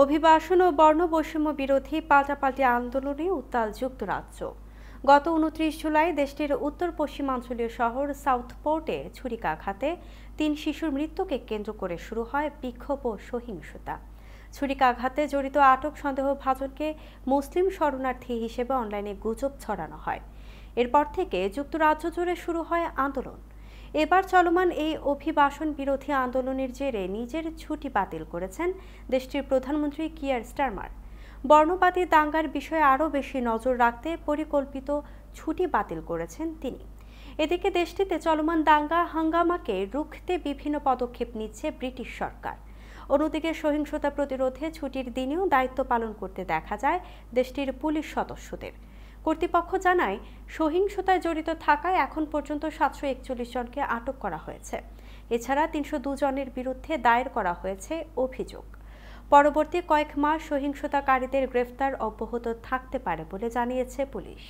অভিবাসন ও বর্ণবৈষম্য বিরোধী পাল্টাপাল্টি আন্দোলনে উত্তাল যুক্তরাজ্য। গত ২৯ জুলাই দেশটির উত্তর পশ্চিমাঞ্চলীয় শহর সাউথপোর্টে ছুরিকাঘাতে ৩ শিশুর মৃত্যুকে কেন্দ্র করে শুরু হয় বিক্ষোভ ও সহিংসতা। ছুরিকাঘাতে জড়িত আটক সন্দেহভাজনকে মুসলিম শরণার্থী হিসেবে অনলাইনে গুজব ছড়ানো হয়। এরপর থেকে যুক্তরাজ্য জুড়ে শুরু হয় আন্দোলন। এবার চলমান এই অভিবাসন বিরোধী আন্দোলনের জেরে নিজের ছুটি বাতিল করেছেন দেশটির প্রধানমন্ত্রী কিয়ার স্টারমার। বর্ণবাদী দাঙ্গার বিষয়ে আরও বেশি নজর রাখতে পরিকল্পিত ছুটি বাতিল করেছেন তিনি। এদিকে দেশটিতে চলমান দাঙ্গা হাঙ্গামাকে রুখতে বিভিন্ন পদক্ষেপ নিচ্ছে ব্রিটিশ সরকার। অন্যদিকে সহিংসতা প্রতিরোধে ছুটির দিনেও দায়িত্ব পালন করতে দেখা যায় দেশটির পুলিশ সদস্যদের। কর্তৃপক্ষ জানায়, সহিংসতায় জড়িত থাকায় এখন পর্যন্ত ৭৪১ জনকে আটক করা হয়েছে। এছাড়া ৩০২ জনের বিরুদ্ধে দায়ের করা হয়েছে অভিযোগ। পরবর্তী কয়েক মাস সহিংসতাকারীদের গ্রেফতার অব্যাহত থাকতে পারে বলে জানিয়েছে পুলিশ।